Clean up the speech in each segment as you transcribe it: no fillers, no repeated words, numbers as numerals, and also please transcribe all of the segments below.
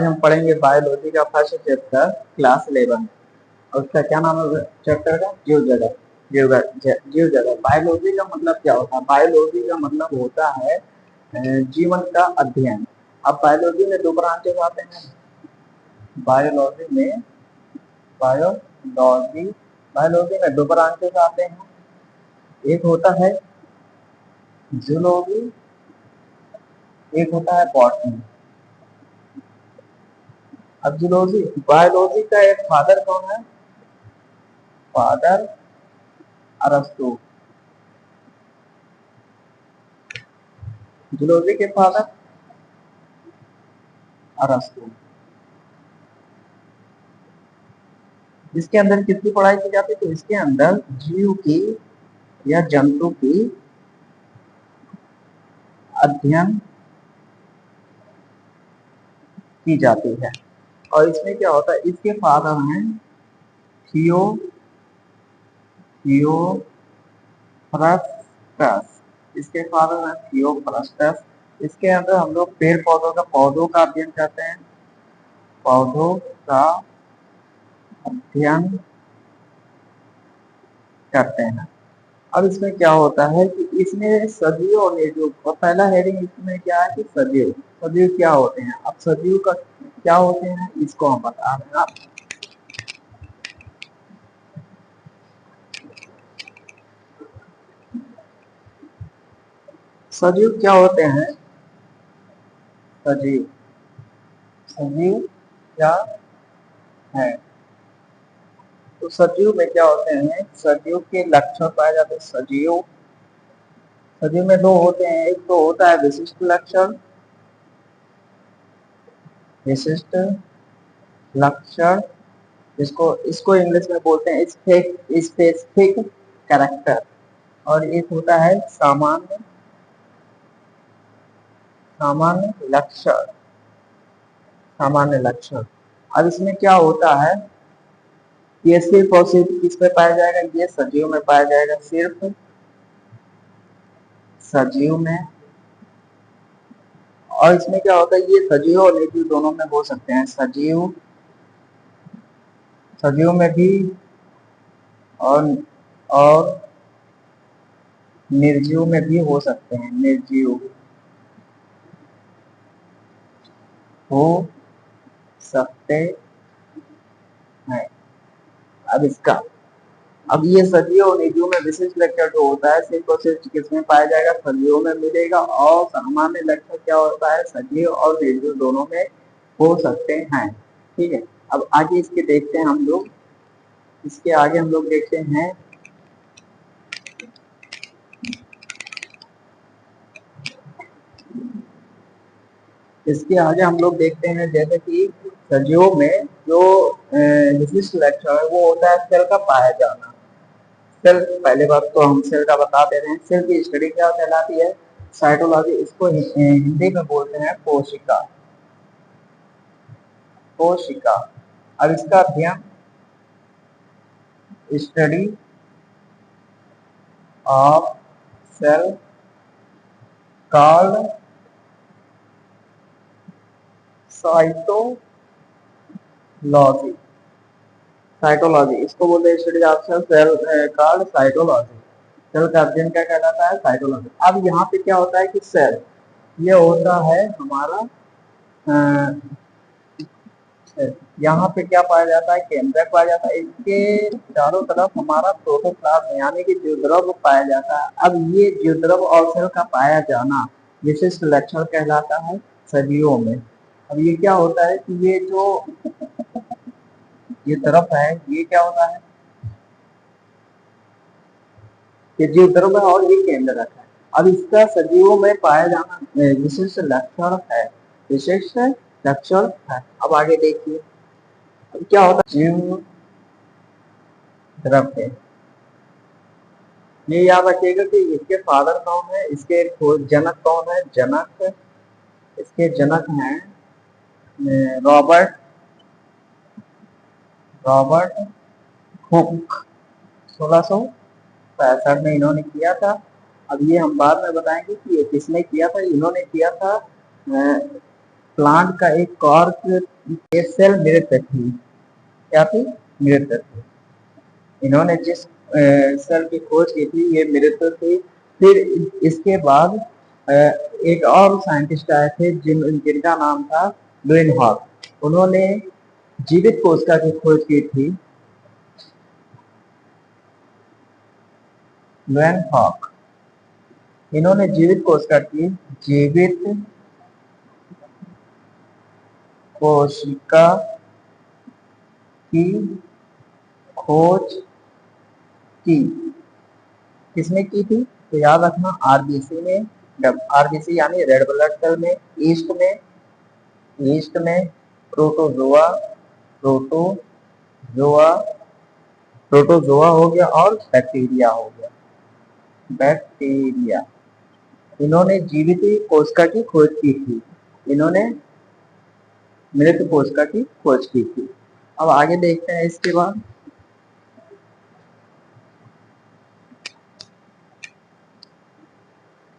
हम पढ़ेंगे बायोलॉजी का फर्स्ट चैप्टर क्लास 11। और उसका क्या नाम है चैप्टर का? जीव जगत। जीव जगत। बायोलॉजी का मतलब क्या होता है? बायोलॉजी का मतलब होता है जीवन का अध्ययन। अब बायोलॉजी में दो ब्रांचेस आते हैं। बायोलॉजी में बायोलॉजी बायोलॉजी में दो ब्रांचेस आते हैं। एक होता है जूलॉजी, एक होता है बॉटनी। अब जूलॉजी बायोलॉजी का एक फादर कौन है? फादर अरस्तु। जूलॉजी के फादर अरस्तु। इसके अंदर किसकी पढ़ाई की जाती है? तो इसके अंदर जीव की या जंतु की अध्ययन की जाती है। और इसमें क्या होता है? इसके फादर हैं थियो थियोफ्रस्टस। इसके फादर हैं थियोफ्रस्टस। इसके अंदर हम लोग पेड़ पौधों का अध्ययन करते हैं। पौधों का अध्ययन करते हैं। अब इसमें क्या होता है कि इसमें सजीव और निर्जीव, और पहला हेडिंग इसमें क्या है कि सजीव। सजीव क्या होते हैं? अब सजीव का क्या होते हैं इसको हम बता रहे हैं। सजीव क्या होते हैं? सजीव सजीव क्या है? तो सजीव में क्या होते हैं? सजीव के लक्षण पाए जाते हैं। सजीव में दो होते हैं। एक तो होता है विशिष्ट लक्षण। विशिष्ट लक्षण इसको इसको इंग्लिश में बोलते हैं स्पेसिफिक कैरेक्टर। और एक होता है सामान्य सामान्य लक्षण। सामान्य लक्षण। अब इसमें क्या होता है? ये सिर्फ और सिर्फ किस में पाया जाएगा? ये सजीव में पाया जाएगा, सिर्फ सजीव में। और इसमें क्या होता है? ये सजीव और निर्जीव दोनों में हो सकते हैं। सजीव में भी और और निर्जीव में भी हो सकते हैं। निर्जीव हो सकते हैं। अब इसका अब ये सजीव और निर्जीव में विशिष्ट लक्षण जो होता है सिर्फ और सिर्फ किसमें पाया जाएगा? सजीव में मिलेगा। और सामान्य लक्षण क्या होता है? सजीव और निर्जीव दोनों में हो सकते हैं। ठीक है। अब आगे इसके देखते हैं हम लोग। इसके आगे हम लोग देखते हैं इसके आगे हम लोग देखते हैं जैसे कि सजीवों में जो विशिष्ट लक्षण है वो होता है सेल का पाया जाना। सेल, पहले बात तो हम सेल का बता दे रहे हैं। सेल की स्टडी क्या कहलाती है? साइटोलॉजी। इसको हिंदी में बोलते हैं कोशिका। कोशिका। अब इसका अध्ययन study of cell called cytology. Cytology इसको बोलते हैं study of cell called cytology. Cell का अध्ययन क्या कहलाता है? साइटोलॉजी। अब यहाँ पे क्या होता है कि सेल ये होता है हमारा यहाँ पे क्या पाया जाता है? केंद्रक पाया जाता है। इसके चारों तरफ हमारा प्रोटोप्लाज्म यानी कि द्युद्रव पाया जाता है। अब ये द्युद्रव और सेल का पाया जाना विशिष्ट लक्षण कहलाता है सजीवों में। अब ये क्या होता है कि ये जो ये तरफ है ये क्या होता है? ये द्युद्रव है और ये केंद्रक है। अब इसका सजीवों में पाया जाना विशिष्ट लक्षण है। विशिष्ट लक्षण है। अब आगे देखिए क्या होता है। जीव द्रव्य ये याद रखिएगा कि इसके फादर कौन है? इसके जनक कौन है? जनक इसके जनक हैं रॉबर्ट रॉबर्ट हुक। 1665 में इन्होंने किया था। अब ये हम बाद में बताएंगे कि ये किसने किया था। इन्होंने किया था प्लांट का एक कॉर्क सेल मृत थी। क्या थी? मृत थी। इन्होंने जिस सेल की खोज की थी ये मृत थी। फिर इसके बाद एक और साइंटिस्ट आए थे जिनका नाम था लुईन हॉक। उन्होंने जीवित कोशिका की खोज की थी। लुईन हॉक, इन्होंने जीवित कोशिका की जीवित कोशिका की खोज की। किसने की थी? तो याद रखना आरबीसी में। आरबीसी यानी रेड ब्लड सेल में, ईस्ट में प्रोटोजोआ प्रोटोजोआ प्रोटोजोआ हो गया और बैक्टीरिया हो गया। बैक्टीरिया, इन्होंने जीवित कोशिका की खोज की थी। इन्होंने मृत कोशिका की खोज की थी। अब आगे देखते हैं इसके बाद।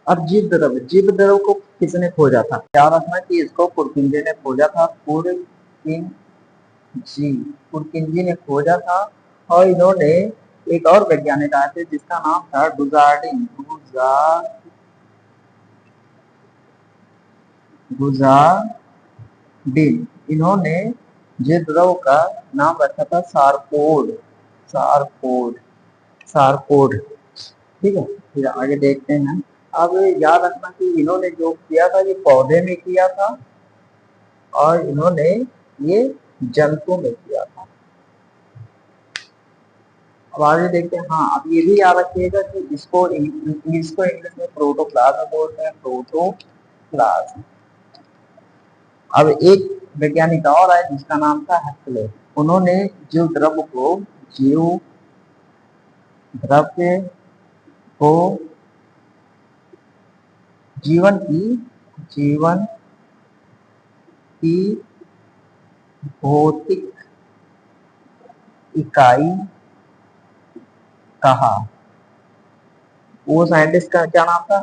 अब जीव द्रव को किसने खोजा था? याद रखना कि इसको पुरकिंजे ने खोजा था। पुरकिंजी ने खोजा था। और इन्होंने एक और वैज्ञानिक आए थे जिसका नाम था गुजार्डिन। इन्होंने जीव द्रव का नाम रखा था सारकोड। सारकोड सारकोड ठीक है। फिर आगे देखते हैं। अब याद रखना कि इन्होंने जो किया था ये पौधे में किया था और इन्होंने ये जंतु में किया था। अब आगे देखते हैं। हाँ, अब ये भी याद रखिएगा कि इसको इंग्लिश में प्रोटोप्लाज्म बोलते हैं। प्रोटोप्लाज्म। अब एक वैज्ञानिक और आए जिसका नाम था हक्सले। उन्होंने जीव द्रव्य को जीवन की भौतिक इकाई कहा। वो साइंटिस्ट का क्या नाम था?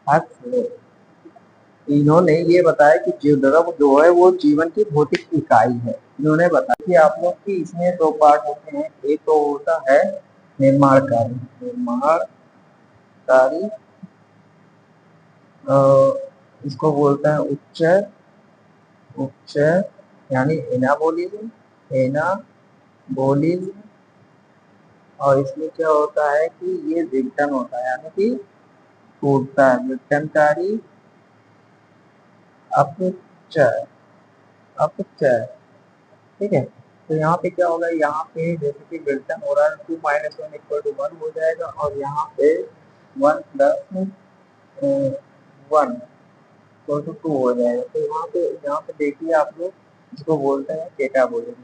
हक्सले। इन्होंने ये बताया कि जीव द्रव जो है वो जीवन की भौतिक इकाई है। इन्होंने बताया कि आप लोग की इसमें दो पार्ट होते हैं। एक तो होता है निर्माणकारी, इसको बोलते हैं उच्च यानी एनाबोलिज्म। और इसमें क्या होता है कि ये विघटन होता है यानी कि टूटता है। विघटनकारी अपचय अपचय ठीक है। तो यहाँ पे क्या होगा? यहाँ पे जैसे कि विघटन हो रहा है 2 - 1 = 1 हो जाएगा और यहाँ पे 1 + 1 = 2 हो जाएगा। तो यहाँ पे देखिए आप लोग इसको बोलते हैं केटाबोलिज्म।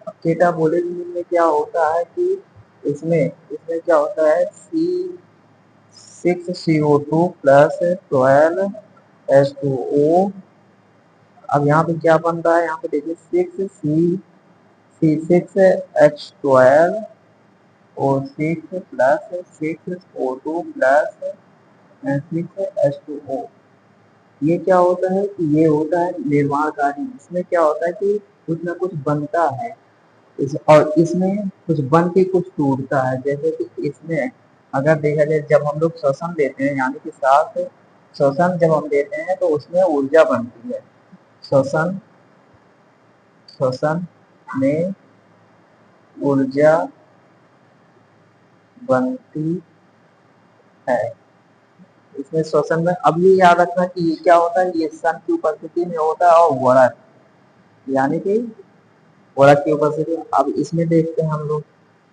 अब केटाबोलिज्म में क्या होता है कि इसमें क्या होता है? C6CO2 + 12H2O। अब यहाँ पे क्या बन रहा है? यहाँ पे देखिए 6C6H12O6 + 6O2 + 6H2O। ये क्या होता है कि ये होता है निर्माणकारी। इसमें क्या होता है कि कुछ ना कुछ बनता है और इसमें कुछ बन के कुछ टूटता है। जैसे कि इसमें अगर देखा जाए जब हम लोग श्वसन लेते हैं यानी कि सांस श्वसन जब हम लेते हैं तो उसमें ऊर्जा बनती है। श्वसन श्वसन में ऊर्जा बनती है। इसमें श्वसन में अब ये याद रखना कि ये क्या होता है? ये सन की उपस्थिति में होता है और वरक यानी कि वरक की उपस्थिति। अब इसमें देखते हैं हम लोग।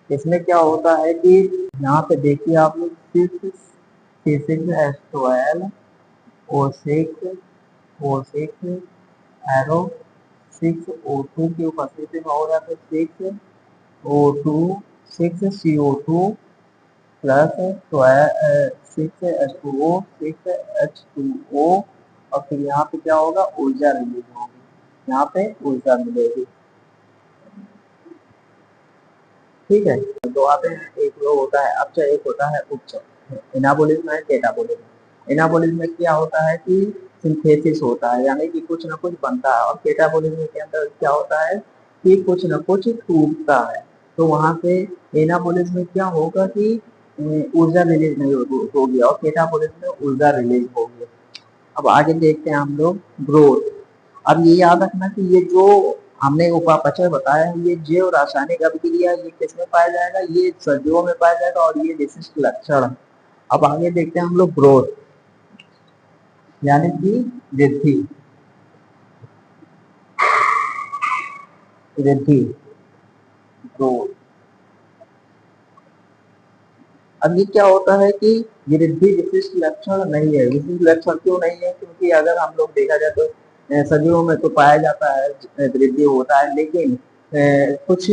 इसमें क्या होता है कि यहाँ पे देखिए आप लोग 6C6H12O6 एरो 6O2 की उपस्थिति में हो रहा है। 6CO2 + 6H2O और फिर यहाँ पे क्या होगा? ऊर्जा रिलीज होगी। यहाँ पे ऊर्जा मिलेगी। ठीक है। दो आते हैं, एक वो होता है अपचय, एक होता है उपचय। एनाबोलिज्म है, कैटाबोलिज्म। एनाबॉलिज्म में क्या होता है कि सिंथेसिस होता है, यानी कि कुछ ना कुछ बनता है, और कैटाबॉलिज्म के अंदर क्या होता है कि कुछ ना कुछ टूटता है। तो वहां पे एनाबॉलिज्म में क्या होगा कि ऊर्जा रिलीज नहीं होगी, और कैटाबॉलिज्म में ऊर्जा रिलीज होगी। अब आगे देखते हैं हम लोग ग्रोथ। अब ये याद रखना कि ये जो हमने उपापचय बताया है, ये जैव रासायनिक अभिक्रिया ये किसमें पाया जाएगा, ये सजीवों में पाया जाएगा, और ये विशिष्ट लक्षण। अब आगे देखते हैं हम लोग ग्रोथ, यानी कि वृद्धि। वृद्धि, ग्रोथ। अब ये क्या होता है कि वृद्धि विशिष्ट लक्षण नहीं है। विशिष्ट लक्षण क्यों नहीं है? क्योंकि अगर हम लोग देखा जाए तो सजीवों में तो पाया जाता है, वृद्धि होता है, लेकिन कुछ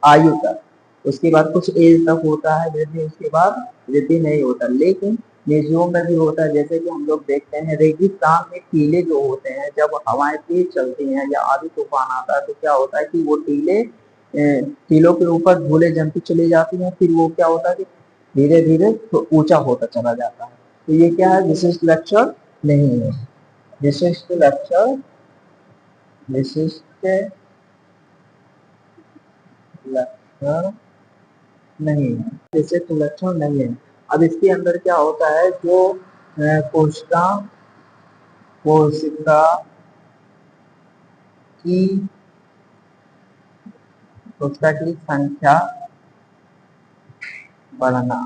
आयु तक, उसके बाद कुछ एज तक होता है वृद्धि, उसके बाद वृद्धि नहीं होता। लेकिन निर्जीवों में भी होता है, जैसे कि हम लोग देखते हैं रेगिस्तान में टीले जो होते हैं, जब हवाएं तेज चलती हैं या आंधी तूफान आता है तो क्या होता है कि वो टीले टीलों के ऊपर धूले जमती चली जाती हैं, फिर वो क्या होता है कि धीरे धीरे तो ऊंचा होता चला जाता है। तो ये क्या है? विशिष्ट लक्षण नहीं है। विशिष्ट लक्षण, विशिष्ट लक्षण नहीं है, विशिष्ट लक्षण नहीं है। अब इसके अंदर क्या होता है, जो कोशिका कोशिका की कोशिका की संख्या बढ़ना,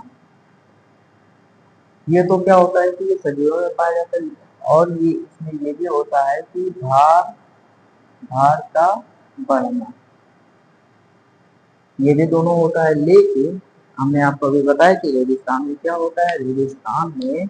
ये तो क्या होता है कि ये सजीवों में पाया जाता है, और ये इसमें ये भी होता है कि भार भार का बढ़ना, ये भी दोनों होता है। लेकिन हमने आपको अभी बताया कि रेगिस्तान में क्या होता है, रेगिस्तान में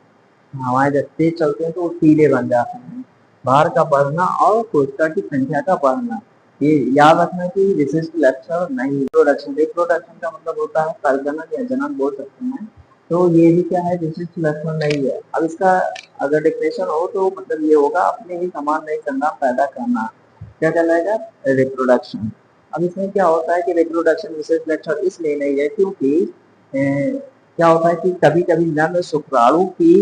हवाएं जब तेज चलते हैं तो वो टीले बन जाते हैं। भार का बढ़ना और कोशिका की संख्या का बढ़ना, ये याद रखना कि विशिष्ट लक्षण नहीं। रिप्रोडक्शन, रिप्रोडक्शन का मतलब होता है प्रजनन या जनन बोल सकते हैं। तो ये भी क्या है, विशिष्ट लक्षण नहीं है। अब इसका अगर डिफिनेशन हो तो मतलब ये होगा अपने ही समान नई संतान पैदा करना, क्या कहलाएगा, रिप्रोडक्शन। अब इसमें क्या होता है कि रिप्रोडक्शन विशेष लक्षण इसलिए नहीं है क्योंकि क्या होता है कि कभी कभी नर शुक्राणु की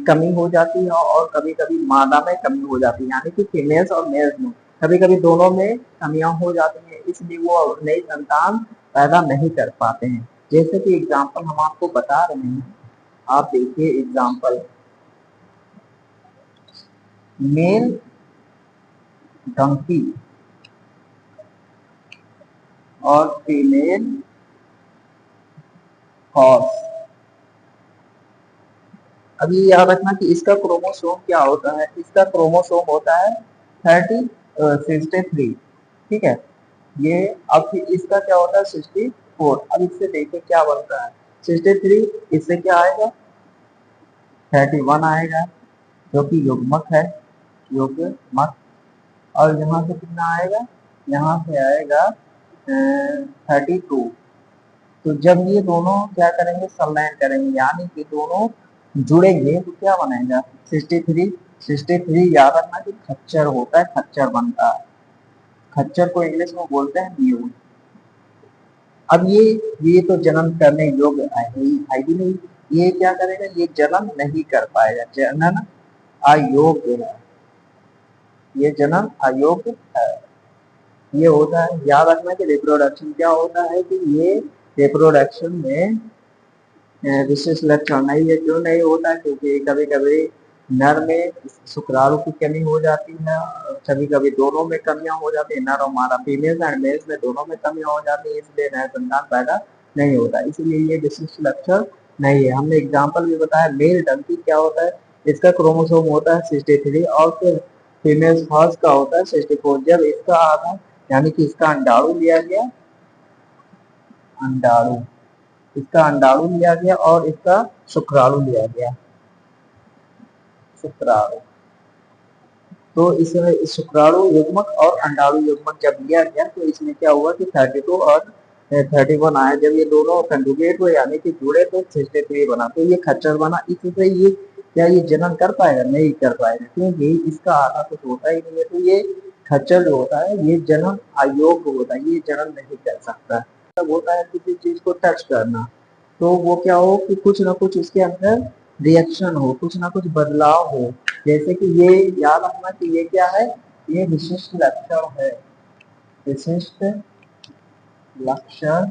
कमी हो जाती है, और कभी कभी मादा में कमी हो जाती है, यानी कि फीमेल्स और मेल्स में कभी कभी दोनों में कमियां हो जाती हैं, इसलिए वो नई संतान पैदा नहीं कर पाते हैं। जैसे कि एग्जाम्पल हम आपको बता रहे हैं, आप देखिए एग्जाम्पल, मेल डंकी और फीमेल हॉर्स। अब ये याद रखना कि इसका क्रोमोसोम क्या होता है, इसका क्रोमोसोम होता है 63, ठीक है। ये अब इसका क्या होता है 64। अब इससे देखिए क्या बनता है, 63 इससे क्या आएगा 31 आएगा, जो कि युग्मक है, युग्मक। और यहाँ से कितना आएगा, यहाँ से आएगा 32। तो जब ये दोनों क्या करेंगे, संलयन करेंगे, यानी कि दोनों जुड़ेंगे तो क्या बनेगा 63। 63 याद रखना कि खच्चर होता है, खच्चर बनता है। खच्चर को इंग्लिश में बोलते हैं म्यूल। अब ये तो जन्म करने योग्य है ही नहीं, ये क्या करेगा, ये जन्म नहीं कर पाएगा, जनन अयोग्य है, ये जन्म अयोग्य है। ये होता है, याद रखना कि रिप्रोडक्शन क्या होता है कि ये रिप्रोडक्शन में विशेष लक्षण नहीं है। क्यों नहीं होता, क्योंकि कभी कभी नर में शुक्राणु की कमी हो जाती है, कभी कभी दोनों में कमियां हो जाती है, नर और मादा फीमेल्स एंड मेल्स में दोनों में कमियां हो जाती है, इसलिए नया संतान पैदा नहीं होता, इसलिए ये विशिष्ट लक्षण नहीं है। हमने एग्जाम्पल भी बताया, मेल डंकी क्या होता है, इसका क्रोमोसोम होता है 63, और फिर फीमेल हॉर्स का होता है 64। जब इसका आधा यानी कि इसका अंडाणु लिया गया, अंडाणु, इसका अंडाणु लिया गया और इसका शुक्राणु लिया गया, शुक्राणु। तो इसमें शुक्राणु युग्मक और अंडाणु युग्मक जब लिया गया तो इसमें क्या हुआ कि 32 और 31 आया। जब ये दोनों कंजुगेट हुए यानी कि जुड़े तो 63 बना, तो ये खच्चर बना। इससे ये क्या ये जनन कर पाएगा, नहीं कर पाएगा, क्योंकि इसका आधा कुछ होता ही नहीं है। तो ये खच्चर जो होता है ये जनन अयोग्य होता है, ये जनन नहीं कर सकता। तब होता है किसी चीज को टच करना, तो वो क्या हो कि कुछ ना कुछ उसके अंदर रिएक्शन हो, कुछ ना कुछ बदलाव हो। जैसे कि ये याद रखना कि ये क्या है, ये विशिष्ट लक्षण है, विशिष्ट लक्षण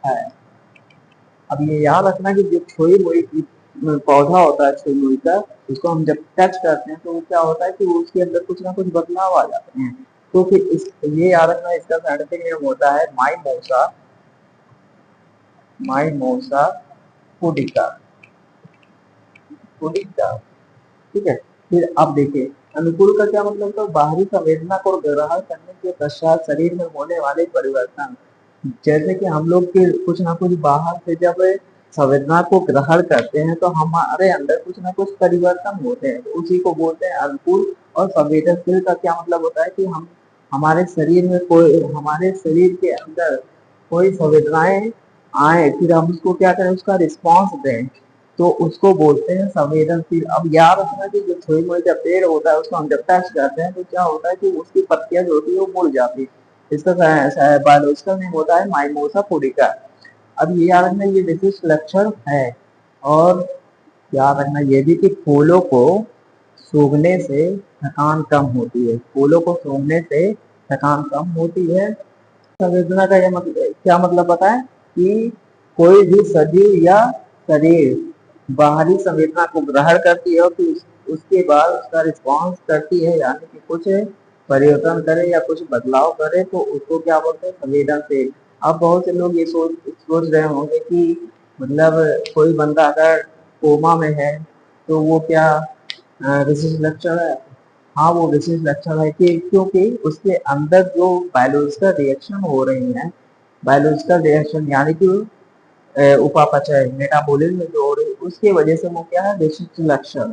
है। अब ये याद रखना कि जो छोई मोई पौधा होता है, छोई मोई का, उसको हम जब टच करते हैं तो वो क्या होता है कि वो उसके अंदर कुछ ना कुछ बदलाव आ जाते हैं। तो फिर इस ये याद रखना, इसका साइंटिफिक नेम होता है माइमोसा, माइमोसा पुडिका, पुडिका। ठीक है। फिर अब देखिए, अनुकूल का क्या मतलब था, बाहरी संवेदना को ग्रहण करने के पश्चात शरीर में होने वाले परिवर्तन। जैसे कि हम लोग के कुछ ना कुछ बाहर से जब संवेदना को ग्रहण करते हैं तो हमारे अंदर कुछ ना कुछ परिवर्तन होते हैं, तो उसी को बोलते हैं अनुकूल। और संवेदनशील का क्या मतलब होता है कि हम हमारे शरीर में कोई, हमारे शरीर के अंदर कोई संवेदनाएं आए, फिर हम उसको क्या करें, उसका रिस्पॉन्स दें, तो उसको बोलते हैं संवेदनशील। अब याद रखना कि जो छोई मोई का पेड़ होता है उसको हम जब टच करते हैं तो क्या होता है कि उसकी पत्तियां जो होती है वो मुड़ जाती है। इसका बायोलॉजिकल नेम होता है माइमोसा पुडिका। अब ये याद रखना, ये विशिष्ट लक्षण है। और याद रखना ये भी कि फूलों को सूंघने से थकान कम होती है, फूलों को सूंघने से थकान कम होती है। संवेदना का ये मतलब क्या मतलब बताएं कि कोई भी सजीव या शरीर बाहरी संवेदना को ग्रहण करती है और फिर उसके बाद उसका रिस्पॉन्स करती है, यानी कि कुछ परिवर्तन करे या कुछ बदलाव करे, तो उसको क्या बोलते हैं, संवेदनशील। अब बहुत से लोग ये सोच रहे होंगे कि मतलब कोई बंदा अगर कोमा में है तो वो क्या विशिष्ट लक्षण है। हाँ, वो विशेष लक्षण है कि क्योंकि उसके अंदर जो बायोलॉजिकल रिएक्शन हो रही हैं, बायोलॉजिकल रिएक्शन यानी कि उपापचय मेटाबॉलिज्म जो हो रही है, उसके वजह से वो क्या है, विशिष्ट लक्षण है।